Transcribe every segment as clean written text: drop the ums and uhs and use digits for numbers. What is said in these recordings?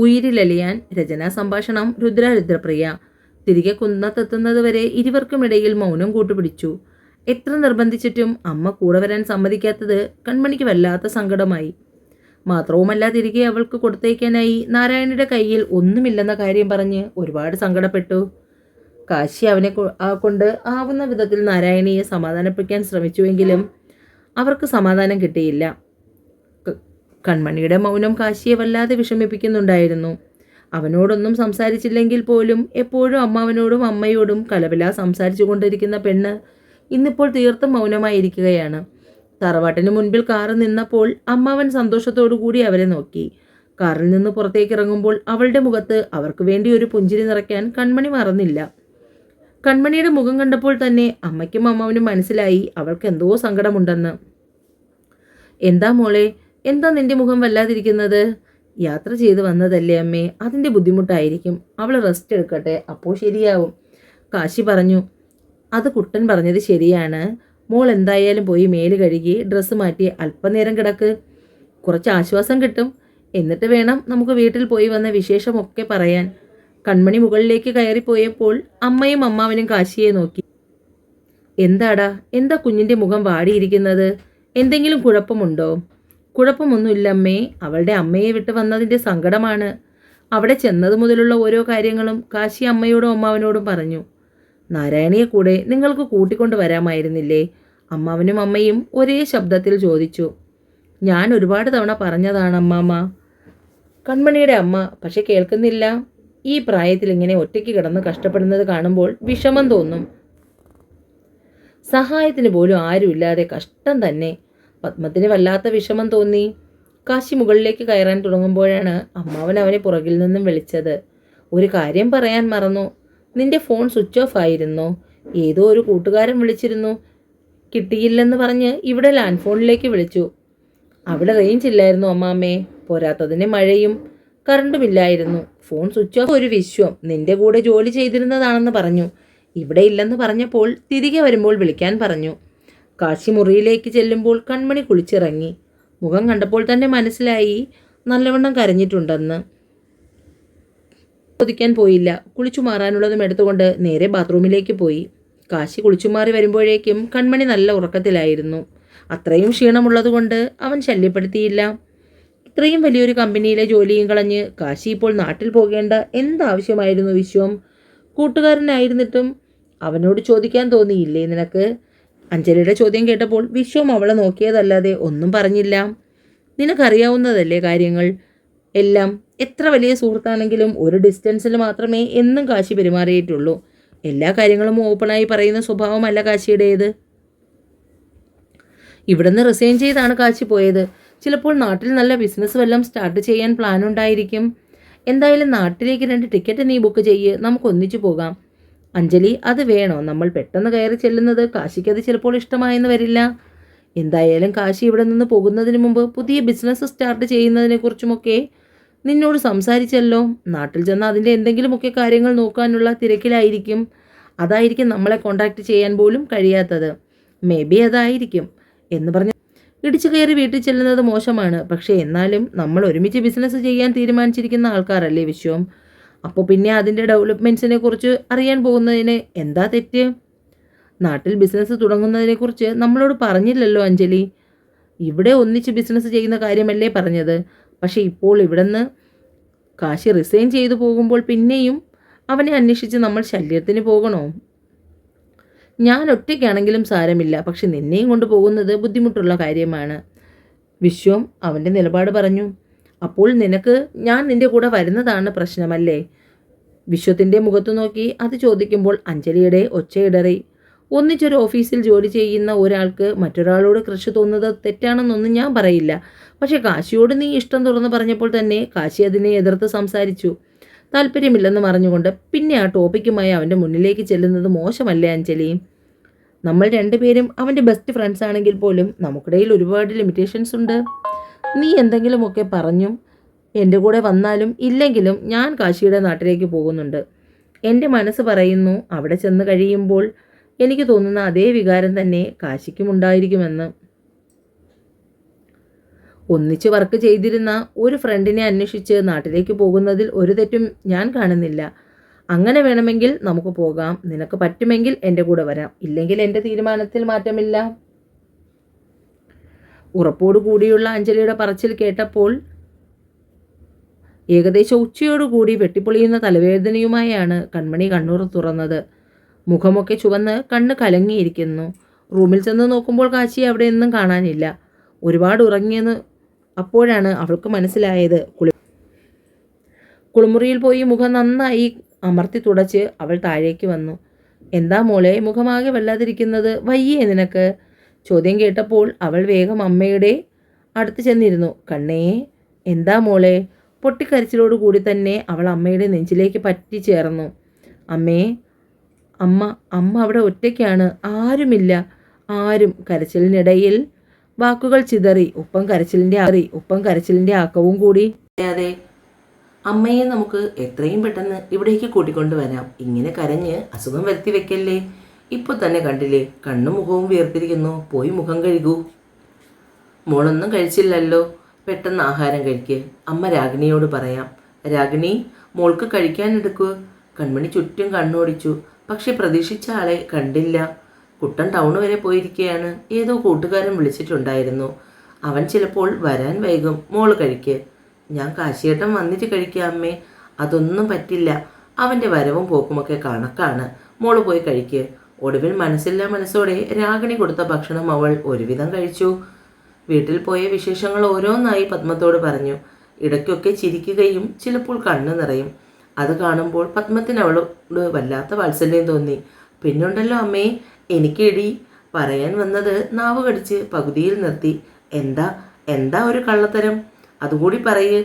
ഉയിരിലലിയാൻ. രചനാ സംഭാഷണം രുദ്രപ്രിയ. തിരികെ കുന്നത്തെത്തുന്നതുവരെ ഇരുവർക്കുമിടയിൽ മൗനം കൂട്ടുപിടിച്ചു. എത്ര നിർബന്ധിച്ചിട്ടും അമ്മ കൂടെ വരാൻ സമ്മതിക്കാത്തത് കൺമണിക്ക് വല്ലാത്ത സങ്കടമായി. മാത്രവുമല്ല, തിരികെ അവൾക്ക് കൊടുത്തേക്കാനായി നാരായണിയുടെ കയ്യിൽ ഒന്നുമില്ലെന്ന കാര്യം പറഞ്ഞ് ഒരുപാട് സങ്കടപ്പെട്ടു. കാശി അവനെ കൊണ്ട് ആവുന്ന വിധത്തിൽ നാരായണിയെ സമാധാനിപ്പിക്കാൻ ശ്രമിച്ചുവെങ്കിലും അവർക്ക് സമാധാനം കിട്ടിയില്ല. കൺമണിയുടെ മൗനം കാശിയെ വല്ലാതെ വിഷമിപ്പിക്കുന്നുണ്ടായിരുന്നു. അവനോടൊന്നും സംസാരിച്ചില്ലെങ്കിൽ പോലും എപ്പോഴും അമ്മാവനോടും അമ്മയോടും കലപില സംസാരിച്ചു കൊണ്ടിരിക്കുന്ന പെണ്ണ് ഇന്നിപ്പോൾ തീർത്തും മൗനമായിരിക്കുകയാണ്. തറവാട്ടിന് മുൻപിൽ കാറ് നിന്നപ്പോൾ അമ്മാവൻ സന്തോഷത്തോടു കൂടി അവരെ നോക്കി. കാറിൽ നിന്ന് പുറത്തേക്ക് ഇറങ്ങുമ്പോൾ അവളുടെ മുഖത്ത് അവർക്ക് വേണ്ടി ഒരു പുഞ്ചിരി നിറയ്ക്കാൻ കൺമണി മറന്നില്ല. കൺമണിയുടെ മുഖം കണ്ടപ്പോൾ തന്നെ അമ്മയ്ക്കും അമ്മാവനും മനസ്സിലായി അവൾക്ക് എന്തോ സങ്കടമുണ്ടെന്ന്. എന്താ മോളെ, എന്താ നിന്റെ മുഖം വല്ലാതിരിക്കുന്നത്? യാത്ര ചെയ്ത് വന്നതല്ലേ അമ്മേ, അതിൻ്റെ ബുദ്ധിമുട്ടായിരിക്കും. അവൾ റെസ്റ്റ് എടുക്കട്ടെ, അപ്പോൾ ശരിയാവും, കാശി പറഞ്ഞു. അത് കുട്ടൻ പറഞ്ഞത് ശരിയാണ്. മോൾ എന്തായാലും പോയി മേല് കഴുകി ഡ്രസ്സ് മാറ്റി അല്പനേരം കിടക്ക്. കുറച്ച് ആശ്വാസം കിട്ടും. എന്നിട്ട് വേണം നമുക്ക് വീട്ടിൽ പോയി വന്ന വിശേഷമൊക്കെ പറയാൻ. കൺമണി മുകളിലേക്ക് കയറിപ്പോയപ്പോൾ അമ്മയും അമ്മാവനും കാശിയെ നോക്കി. എന്താടാ, എന്താ കുഞ്ഞിൻ്റെ മുഖം വാടിയിരിക്കുന്നത്? എന്തെങ്കിലും കുഴപ്പമുണ്ടോ? കുഴപ്പമൊന്നുമില്ല അമ്മേ, അവളുടെ അമ്മയെ വിട്ട് വന്നതിൻ്റെ സങ്കടമാണ്. അവിടെ ചെന്നത് മുതലുള്ള ഓരോ കാര്യങ്ങളും കാശി അമ്മയോടും അമ്മാവനോടും പറഞ്ഞു. നാരായണിയെ കൂടെ നിങ്ങൾക്ക് കൂട്ടിക്കൊണ്ട് വരാമായിരുന്നില്ലേ? അമ്മാവനും അമ്മയും ഒരേ ശബ്ദത്തിൽ ചോദിച്ചു. ഞാൻ ഒരുപാട് തവണ പറഞ്ഞതാണ് അമ്മാമ്മ. കൺമണിയുടെ അമ്മ പക്ഷെ കേൾക്കുന്നില്ല. ഈ പ്രായത്തിൽ ഇങ്ങനെ ഒറ്റയ്ക്ക് കിടന്ന് കഷ്ടപ്പെടുന്നത് കാണുമ്പോൾ വിഷമം തോന്നും. സഹായത്തിന് പോലും ആരുമില്ലാതെ കഷ്ടം തന്നെ. പത്മത്തിന് വല്ലാത്ത വിഷമം തോന്നി. കാശി മുകളിലേക്ക് കയറാൻ തുടങ്ങുമ്പോഴാണ് അമ്മാവൻ അവനെ പുറകിൽ നിന്നും വിളിച്ചത്. ഒരു കാര്യം പറയാൻ മറന്നു. നിന്റെ ഫോൺ സ്വിച്ച് ഓഫ് ആയിരുന്നോ? ഏതോ ഒരു കൂട്ടുകാരൻ വിളിച്ചിരുന്നു. കിട്ടിയില്ലെന്ന് പറഞ്ഞ് ഇവിടെ ലാൻഡ് ഫോണിലേക്ക് വിളിച്ചു. അവിടെ റേഞ്ച് ഇല്ലായിരുന്നു അമ്മാമ്മേ. പോരാത്തതിന് മഴയും കറണ്ടുമില്ലായിരുന്നു. Phone switch off. ഒരു വിശ്വം നിന്റെ കൂടെ ജോലി ചെയ്തിരുന്നതാണെന്ന് പറഞ്ഞു. ഇവിടെ ഇല്ലെന്ന് പറഞ്ഞപ്പോൾ തിരികെ വരുമ്പോൾ വിളിക്കാൻ പറഞ്ഞു. കാശി മുറിയിലേക്ക് ചെല്ലുമ്പോൾ കൺമണി കുളിച്ചിറങ്ങി. മുഖം കണ്ടപ്പോൾ തന്നെ മനസ്സിലായി നല്ലവണ്ണം കരഞ്ഞിട്ടുണ്ടെന്ന്. ചോദിക്കാൻ പോയില്ല. കുളിച്ചു മാറാനുള്ളതും എടുത്തുകൊണ്ട് നേരെ ബാത്റൂമിലേക്ക് പോയി. കാശി കുളിച്ചുമാറി വരുമ്പോഴേക്കും കൺമണി നല്ല ഉറക്കത്തിലായിരുന്നു. അത്രയും ക്ഷീണമുള്ളതുകൊണ്ട് അവൻ ശല്യപ്പെടുത്തിയില്ല. ഇത്രയും വലിയൊരു കമ്പനിയിലെ ജോലിയും കളഞ്ഞ് കാശി ഇപ്പോൾ നാട്ടിൽ പോകേണ്ട എന്താവശ്യമായിരുന്നു വിശ്വം? കൂട്ടുകാരനായിരുന്നിട്ടും അവനോട് ചോദിക്കാൻ തോന്നിയില്ലേ നിനക്ക്? അഞ്ജലിയുടെ ചോദ്യം കേട്ടപ്പോൾ വിശ്വം അവളെ നോക്കിയതല്ലാതെ ഒന്നും പറഞ്ഞില്ല. നിനക്കറിയാവുന്നതല്ലേ കാര്യങ്ങൾ എല്ലാം. എത്ര വലിയ സുഹൃത്താണെങ്കിലും ഒരു ഡിസ്റ്റൻസിൽ മാത്രമേ എന്നും കാശി പെരുമാറിയിട്ടുള്ളൂ. എല്ലാ കാര്യങ്ങളും ഓപ്പണായി പറയുന്ന സ്വഭാവമല്ല കാശിയുടേത്. ഇവിടുന്ന് റിസൈൻ ചെയ്താണ് കാശി പോയത്. ചിലപ്പോൾ നാട്ടിൽ നല്ല ബിസിനസ് വല്ലതും സ്റ്റാർട്ട് ചെയ്യാൻ പ്ലാൻ ഉണ്ടായിരിക്കും. എന്തായാലും നാട്ടിലേക്ക് 2 ടിക്കറ്റ് നീ ബുക്ക് ചെയ്യ്, നമുക്ക് ഒന്നിച്ചു പോകാം. അഞ്ജലി, അത് വേണോ? നമ്മൾ പെട്ടെന്ന് കയറി ചെല്ലുന്നത് കാശിക്കത് ചിലപ്പോൾ ഇഷ്ടമായെന്ന് വരില്ല. എന്തായാലും കാശി ഇവിടെ നിന്ന് പോകുന്നതിന് മുമ്പ് പുതിയ ബിസിനസ് സ്റ്റാർട്ട് ചെയ്യുന്നതിനെക്കുറിച്ചുമൊക്കെ നിന്നോട് സംസാരിച്ചല്ലോ. നാട്ടിൽ ചെന്ന് അതിൻ്റെ എന്തെങ്കിലുമൊക്കെ കാര്യങ്ങൾ നോക്കാനുള്ള തിരക്കിലായിരിക്കും. അതായിരിക്കും നമ്മളെ കോണ്ടാക്ട് ചെയ്യാൻ പോലും കഴിയാത്തത്. മേ ബി അതായിരിക്കും എന്ന് പറഞ്ഞ് ഇടിച്ചു കയറി വീട്ടിൽ ചെല്ലുന്നത് മോശമാണ്. പക്ഷേ എന്നാലും നമ്മൾ ഒരുമിച്ച് ബിസിനസ് ചെയ്യാൻ തീരുമാനിച്ചിരിക്കുന്ന ആൾക്കാരല്ലേ വിശ്വം. അപ്പോൾ പിന്നെ അതിൻ്റെ ഡെവലപ്മെൻറ്റ്സിനെ കുറിച്ച് അറിയാൻ പോകുന്നതിന് എന്താ തെറ്റ്? നാട്ടിൽ ബിസിനസ് തുടങ്ങുന്നതിനെക്കുറിച്ച് നമ്മളോട് പറഞ്ഞില്ലല്ലോ അഞ്ജലി. ഇവിടെ ഒന്നിച്ച് ബിസിനസ് ചെയ്യുന്ന കാര്യമല്ലേ പറഞ്ഞത്. പക്ഷേ ഇപ്പോൾ ഇവിടുന്ന് കാശി റിസൈൻ ചെയ്തു പോകുമ്പോൾ പിന്നെയും അവനെ അന്വേഷിച്ച് നമ്മൾ ശല്യത്തിന് പോകണോ? ഞാൻ ഒറ്റയ്ക്കാണെങ്കിലും സാരമില്ല, പക്ഷെ നിന്നെയും കൊണ്ട് പോകുന്നത് ബുദ്ധിമുട്ടുള്ള കാര്യമാണ്. വിശ്വം അവൻ്റെ നിലപാട് പറഞ്ഞു. അപ്പോൾ നിനക്ക് ഞാൻ നിൻ്റെ കൂടെ വരുന്നതാണ് പ്രശ്നമല്ലേ? വിശ്വത്തിൻ്റെ മുഖത്തു നോക്കി അത് ചോദിക്കുമ്പോൾ അഞ്ജലിയുടെ ഒച്ചയിടറി. ഒന്നിച്ചൊരു ഓഫീസിൽ ജോലി ചെയ്യുന്ന ഒരാൾക്ക് മറ്റൊരാളോട് ക്രഷ് തോന്നുന്നത് തെറ്റാണെന്നൊന്നും ഞാൻ പറയില്ല. പക്ഷേ കാശിയോട് നീ ഇഷ്ടം തുറന്ന് പറഞ്ഞപ്പോൾ തന്നെ കാശി അതിനെ എതിർത്ത് സംസാരിച്ചു. താല്പര്യമില്ലെന്ന് പറഞ്ഞുകൊണ്ട് പിന്നെ ആ ടോപ്പിക്കുമായി അവൻ്റെ മുന്നിലേക്ക് ചെല്ലുന്നത് മോശമല്ലേ അഞ്ജലി? നമ്മൾ 2 പേരും അവൻ്റെ ബെസ്റ്റ് ഫ്രണ്ട്സ് ആണെങ്കിൽ പോലും നമുക്കിടയിൽ ഒരുപാട് ലിമിറ്റേഷൻസ് ഉണ്ട്. നീ എന്തെങ്കിലുമൊക്കെ പറഞ്ഞും എൻ്റെ കൂടെ വന്നാലും ഇല്ലെങ്കിലും ഞാൻ കാശിയുടെ നാട്ടിലേക്ക് പോകുന്നുണ്ട്. എൻ്റെ മനസ്സ് പറയുന്നു അവിടെ ചെന്ന് കഴിയുമ്പോൾ എനിക്ക് തോന്നുന്ന അതേ വികാരം തന്നെ കാശിക്കും ഉണ്ടായിരിക്കുമെന്ന്. ഒന്നിച്ച് വർക്ക് ചെയ്തിരുന്ന ഒരു ഫ്രണ്ടിനെ അന്വേഷിച്ച് നാട്ടിലേക്ക് പോകുന്നതിൽ ഒരു തെറ്റും ഞാൻ കാണുന്നില്ല. അങ്ങനെ വേണമെങ്കിൽ നമുക്ക് പോകാം. നിനക്ക് പറ്റുമെങ്കിൽ എൻ്റെ കൂടെ വരാം. ഇല്ലെങ്കിൽ എൻ്റെ തീരുമാനത്തിൽ മാറ്റമില്ല. ഉറപ്പോടുകൂടിയുള്ള അഞ്ജലിയുടെ പറച്ചിൽ കേട്ടപ്പോൾ ഏകദേശം ഉച്ചയോടുകൂടി വെട്ടിപ്പൊളിയുന്ന തലവേദനയുമായാണ് കൺമണി കണ്ണൂർ തുറന്നത്. മുഖമൊക്കെ ചുവന്ന് കണ്ണ് കലങ്ങിയിരിക്കുന്നു. റൂമിൽ ചെന്ന് നോക്കുമ്പോൾ കാശി അവിടെ ഒന്നും കാണാനില്ല. ഒരുപാട് ഉറങ്ങിയെന്ന് അപ്പോഴാണ് അവൾക്ക് മനസ്സിലായത്. കുളിമുറിയിൽ പോയി മുഖം നന്നായി അമർത്തി തുടച്ച് അവൾ താഴേക്ക് വന്നു. എന്താ മോളെ മുഖമാകെ വല്ലാതിരിക്കുന്നത്? വയ്യേ നിനക്ക്? ചോദ്യം കേട്ടപ്പോൾ അവൾ വേഗം അമ്മയുടെ അടുത്ത് ചെന്നിരുന്നു. കണ്ണേ എന്താ മോളെ? പൊട്ടിക്കരച്ചിലോടുകൂടി തന്നെ അവൾ അമ്മയുടെ നെഞ്ചിലേക്ക് പറ്റി ചേർന്നു. അമ്മേ, അമ്മ അമ്മ അവിടെ ഒറ്റയ്ക്കാണ്, ആരുമില്ല. ആരും. കരച്ചിലിനിടയിൽ വാക്കുകൾ ചിതറി. ഒപ്പം കരച്ചിലിൻ്റെ ആക്കവും കൂടി. അതെ, അമ്മയെ നമുക്ക് എത്രയും പെട്ടെന്ന് ഇവിടേക്ക് കൂട്ടിക്കൊണ്ടുവരാം. ഇങ്ങനെ കരഞ്ഞ് അസുഖം വരുത്തി വെക്കല്ലേ. ഇപ്പോൾ തന്നെ കണ്ടില്ലേ, കണ്ണും മുഖവും വീർത്തിരിക്കുന്നു. പോയി മുഖം കഴുകൂ. മോളൊന്നും കഴിച്ചില്ലല്ലോ, പെട്ടെന്ന് ആഹാരം കഴിക്ക്. അമ്മ രാഗിണിയോട് പറയാം. രാഗിണി, മോൾക്ക് കഴിക്കാനെടുക്കൂ. കൺമണി ചുറ്റും കണ്ണോടിച്ചു. പക്ഷെ പ്രതീക്ഷിച്ച ആളെ കണ്ടില്ല. കുട്ടൻ ടൗൺ വരെ പോയിരിക്കുകയാണ്. ഏതോ കൂട്ടുകാരൻ വിളിച്ചിട്ടുണ്ടായിരുന്നു. അവൻ ചിലപ്പോൾ വരാൻ വൈകും. മോള് കഴിക്ക്. ഞാൻ കാശിയേട്ടൻ വന്നിട്ട് കഴിക്കാം അമ്മേ. അതൊന്നും പറ്റില്ല. അവൻ്റെ വരവും പോക്കുമൊക്കെ കണക്കാണ്. മോള് പോയി കഴിക്ക്. ഒടുവിൽ മനസ്സില്ലാ മനസ്സോടെ രാഗിണി കൊടുത്ത ഭക്ഷണം അവൾ ഒരുവിധം കഴിച്ചു. വീട്ടിൽ പോയ വിശേഷങ്ങൾ ഓരോന്നായി പത്മത്തോട് പറഞ്ഞു. ഇടയ്ക്കൊക്കെ ചിരിക്കുകയും ചിലപ്പോൾ കണ്ണു നിറയും. അത് കാണുമ്പോൾ പത്മത്തിന് അവളോട് വല്ലാത്ത വാത്സല്യം തോന്നി. പിന്നുണ്ടല്ലോ അമ്മേ, എനിക്കിടി പറയാൻ വന്നത് നാവ് കടിച്ച് പകുതിയിൽ നിർത്തി. എന്താ എന്താ ഒരു കള്ളത്തരം? അതുകൂടി പറയ്.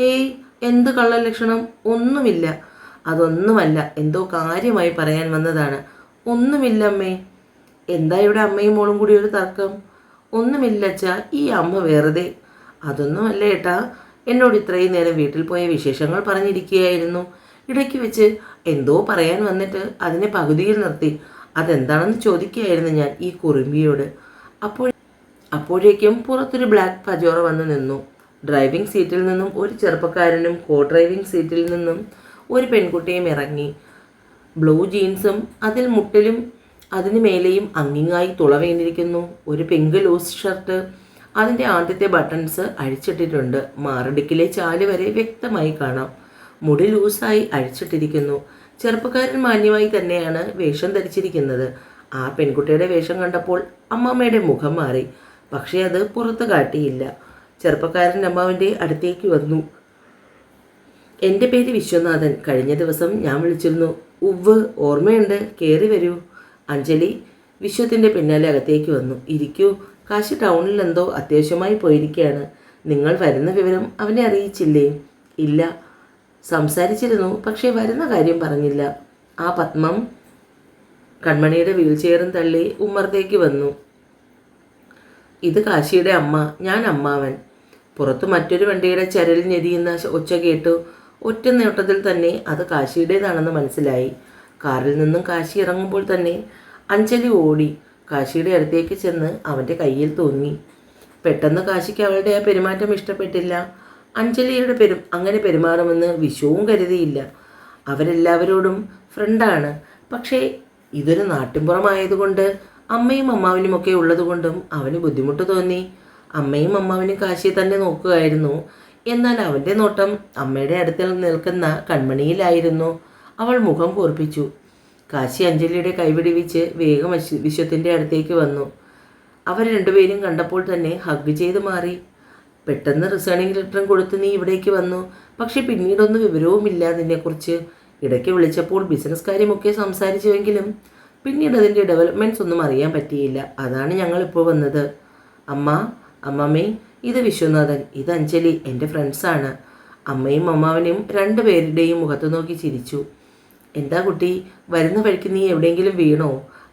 ഏയ്, എന്ത് കള്ളലക്ഷണം? ഒന്നുമില്ല. അതൊന്നുമല്ല, എന്തോ കാര്യമായി പറയാൻ വന്നതാണ്. ഒന്നുമില്ല അമ്മേ. എന്താ ഇവിടെ അമ്മയും മോളും കൂടി ഒരു തർക്കം? ഒന്നുമില്ല അച്ഛാ, ഈ അമ്മ വെറുതെ. അതൊന്നുമല്ല ഏട്ടാ, എന്നോട് ഇത്രയും നേരം വീട്ടിൽ പോയ വിശേഷങ്ങൾ പറഞ്ഞിരിക്കുകയായിരുന്നു. ഇടയ്ക്ക് വെച്ച് എന്തോ പറയാൻ വന്നിട്ട് അതിനെ പകുതിയിൽ നിർത്തി. അതെന്താണെന്ന് ചോദിക്കുകയായിരുന്നു ഞാൻ ഈ കുറുമ്പിയോട്. അപ്പോഴേക്കും പുറത്തൊരു ബ്ലാക്ക് പജോറ വന്ന് നിന്നു. ഡ്രൈവിംഗ് സീറ്റിൽ നിന്നും ഒരു ചെറുപ്പക്കാരനും കോ ഡ്രൈവിംഗ് സീറ്റിൽ നിന്നും ഒരു പെൺകുട്ടിയും ഇറങ്ങി. ബ്ലൂ ജീൻസും അതിൽ മുട്ടിലും അതിന് മേലെയും അങ്ങിങ്ങായി തുള വീണിരിക്കുന്നു. ഒരു പിങ്ക് ലൂസ് ഷർട്ട്. അതിൻ്റെ ആദ്യത്തെ ബട്ടൺസ് അഴിച്ചിട്ടിട്ടുണ്ട്. മാറടിക്കിലെ ചാല് വരെ വ്യക്തമായി കാണാം. മുടി ലൂസായി അഴിച്ചിട്ടിരിക്കുന്നു. ചെറുപ്പക്കാരൻ മാന്യമായി തന്നെയാണ് വേഷം ധരിച്ചിരിക്കുന്നത്. ആ പെൺകുട്ടിയുടെ വേഷം കണ്ടപ്പോൾ അമ്മമ്മയുടെ മുഖം മാറി. പക്ഷേ അത് പുറത്ത് കാട്ടിയില്ല. ചെറുപ്പക്കാരൻ അമ്മാവിൻ്റെ അടുത്തേക്ക് വന്നു. എൻ്റെ പേര് വിശ്വനാഥൻ. കഴിഞ്ഞ ദിവസം ഞാൻ വിളിച്ചിരുന്നു. ഉവ്വ്, ഓർമ്മയുണ്ട്. കയറി വരൂ. അഞ്ജലി വിശ്വത്തിൻ്റെ പിന്നാലെ അകത്തേക്ക് വന്നു. ഇരിക്കൂ. കാശി ടൗണിൽ എന്തോ അത്യാവശ്യമായി പോയിരിക്കുകയാണ്. നിങ്ങൾ വരുന്ന വിവരം അവനെ അറിയിച്ചില്ലേ? ഇല്ല, സംസാരിച്ചിരുന്നു. പക്ഷേ വരുന്ന കാര്യം പറഞ്ഞില്ല. ആ പത്മം കൺമണിയുടെ വീൽ ചെയറും തള്ളി ഉമ്മറത്തേക്ക് വന്നു. ഇത് കാശിയുടെ അമ്മ, ഞാൻ അമ്മാവൻ. പുറത്ത് മറ്റൊരു വണ്ടിയുടെ ചരലിൽ ഞെരിയുന്ന ഒച്ച കേട്ടു. ഒറ്റ നോട്ടത്തിൽ തന്നെ അത് കാശിയുടേതാണെന്ന് മനസ്സിലായി. കാറിൽ നിന്നും കാശി ഇറങ്ങുമ്പോൾ തന്നെ അഞ്ജലി ഓടി കാശിയുടെ അടുത്തേക്ക് ചെന്ന് അവൻ്റെ കയ്യിൽ തൂങ്ങി. പെട്ടെന്ന് കാശിക്ക് അവളുടെ ആ പെരുമാറ്റം ഇഷ്ടപ്പെട്ടില്ല. അഞ്ജലിയുടെ അങ്ങനെ പെരുമാറുമെന്ന് വിശ്വവും കരുതിയില്ല. അവരെല്ലാവരോടും ഫ്രണ്ടാണ്. പക്ഷേ ഇതൊരു നാട്ടിൻപുറമായതുകൊണ്ട് അമ്മയും അമ്മാവനുമൊക്കെ ഉള്ളതുകൊണ്ടും അവന് ബുദ്ധിമുട്ട് തോന്നി. അമ്മയും അമ്മാവനും കാശിയെ തന്നെ നോക്കുകയായിരുന്നു. എന്നാൽ അവൻ്റെ നോട്ടം അമ്മയുടെ അടുത്തിൽ നിൽക്കുന്ന കൺമണിയിലായിരുന്നു. അവൾ മുഖം കൂർപ്പിച്ചു. കാശി അഞ്ജലിയുടെ കൈപിടിവിച്ച് വേഗം വിശ്വത്തിൻ്റെ അടുത്തേക്ക് വന്നു. അവർ രണ്ടുപേരും കണ്ടപ്പോൾ തന്നെ ഹഗ് ചെയ്ത് മാറി. പെട്ടെന്ന് റിസേണിംഗ് ലെറ്ററും കൊടുത്ത് നീ ഇവിടേക്ക് വന്നു. പക്ഷെ പിന്നീടൊന്നും വിവരവുമില്ല നിന്നെക്കുറിച്ച്. ഇടയ്ക്ക് വിളിച്ചപ്പോൾ ബിസിനസ് കാര്യമൊക്കെ സംസാരിച്ചുവെങ്കിലും പിന്നീട് അതിൻ്റെ ഡെവലപ്മെൻറ്റ്സ് ഒന്നും അറിയാൻ പറ്റിയില്ല. അതാണ് ഞങ്ങളിപ്പോൾ വന്നത്. അമ്മമ്മേ, ഇത് വിശ്വനാഥൻ, ഇത് അഞ്ജലി, എൻ്റെ ഫ്രണ്ട്സാണ്. അമ്മയും അമ്മാവനും രണ്ടുപേരുടെയും മുഖത്ത് നോക്കി ചിരിച്ചു. എന്താ കുട്ടി, വരുന്ന വഴിക്ക് നീ എവിടെയെങ്കിലും വീണോ?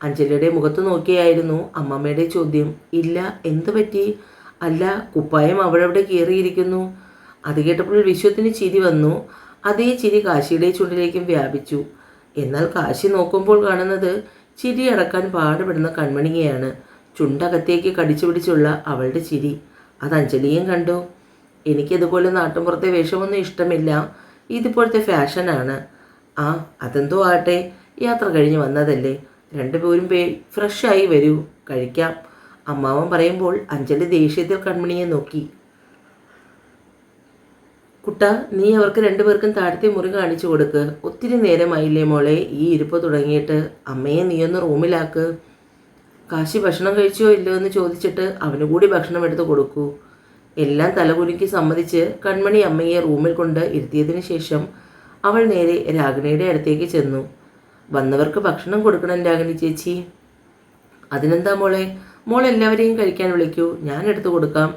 അഞ്ജലിയുടെ മുഖത്ത് നോക്കിയായിരുന്നു അമ്മമ്മയുടെ ചോദ്യം. ഇല്ല, എന്തു പറ്റി? അല്ല, കുപ്പായം അവിടെ കയറിയിരിക്കുന്നു. അത് കേട്ടപ്പോൾ വിശ്വത്തിന് ചിരി വന്നു. അതേ ചിരി കാശിയുടെ ചുണ്ടിലേക്കും വ്യാപിച്ചു. എന്നാൽ കാശി നോക്കുമ്പോൾ കാണുന്നത് ചിരി അടക്കാൻ പാടുപെടുന്ന കൺമണിയെയാണ്. ചുണ്ടകത്തേക്ക് കടിച്ചു പിടിച്ചുള്ള അവളുടെ ചിരി. അത് അഞ്ജലിയും കണ്ടു. എനിക്കിതുപോലെ നാട്ടിൻപുറത്തെ വേഷമൊന്നും ഇഷ്ടമില്ല, ഇതിപ്പോഴത്തെ ഫാഷനാണ്. ആ അതെന്തോ ആട്ടെ, യാത്ര കഴിഞ്ഞ് വന്നതല്ലേ, രണ്ടുപേരും ഫ്രഷായി വരൂ, കഴിക്കാം. അമ്മാവൻ പറയുമ്പോൾ അഞ്ജലി ദേഷ്യത്തിൽ കൺമണിയെ നോക്കി. കുട്ട, നീ അവർക്ക് രണ്ടുപേർക്കും താഴത്തെ മുറി കാണിച്ചു കൊടുക്ക്. ഒത്തിരി നേരമായില്ലേ മോളെ ഈ ഇരിപ്പ് തുടങ്ങിയിട്ട്. അമ്മയെ നീയൊന്ന് റൂമിലാക്ക്. കാശി ഭക്ഷണം കഴിച്ചോ ഇല്ലയോ എന്ന് ചോദിച്ചിട്ട് അവന് കൂടി ഭക്ഷണം എടുത്ത് കൊടുക്കൂ. എല്ലാം തലകുലുക്കി സമ്മതിച്ച് കൺമണി അമ്മയെ റൂമിൽ കൊണ്ട് ഇരുത്തിയതിന് ശേഷം അവൾ നേരെ രാഗിണിയുടെ അടുത്തേക്ക് ചെന്നു. വന്നവർക്ക് ഭക്ഷണം കൊടുക്കണം രാഗിണി ചേച്ചി. അതിനെന്താ മോളെ, മോളെല്ലാവരെയും കഴിക്കാൻ വിളിക്കൂ, ഞാൻ എടുത്തു കൊടുക്കാം.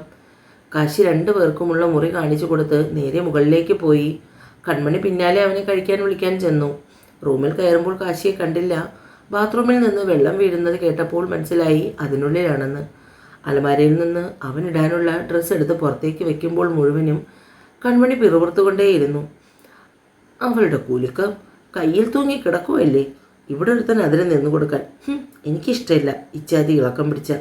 കാശി രണ്ടു പേർക്കുമുള്ള മുറി കാണിച്ചു കൊടുത്ത് നേരെ മുകളിലേക്ക് പോയി. കൺമണി പിന്നാലെ അവനെ കഴിക്കാൻ വിളിക്കാൻ ചെന്നു. റൂമിൽ കയറുമ്പോൾ കാശിയെ കണ്ടില്ല. ബാത്റൂമിൽ നിന്ന് വെള്ളം വീഴുന്നത് കേട്ടപ്പോൾ മനസ്സിലായി അതിനുള്ളിലാണെന്ന്. അലമാരയിൽ നിന്ന് അവനിടാനുള്ള ഡ്രസ്സ് എടുത്ത് പുറത്തേക്ക് വെക്കുമ്പോൾ മുഴുവനും കൺമണി പിറുപുറത്തുകൊണ്ടേയിരുന്നു. അവളുടെ കൂലിക്കം കയ്യിൽ തൂങ്ങി കിടക്കുമല്ലേ, ഇവിടെ ഒരുത്തൻ അതിന് നിന്നു കൊടുക്കാൻ. എനിക്കിഷ്ടമില്ല ഇച്ചാതി ഇളക്കം പിടിച്ച.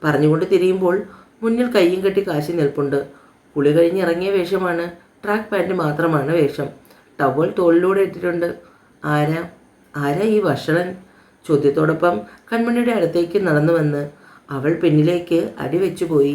പറഞ്ഞുകൊണ്ട് തിരിയുമ്പോൾ മുന്നിൽ കയ്യും കെട്ടി കാശി നിൽപ്പുണ്ട്. കുളി കഴിഞ്ഞിറങ്ങിയ വേഷമാണ്, ട്രാക്ക് പാൻറ്റ് മാത്രമാണ് വേഷം. ടവൽ തോളിലൂടെ ഇട്ടിട്ടുണ്ട്. ആരാ ഈ വഷളൻ? ചോദ്യത്തോടൊപ്പം കൺമണിയുടെ അടുത്തേക്ക് നടന്നു വന്ന് അവൾ പിന്നിലേക്ക് അടിവെച്ചു പോയി.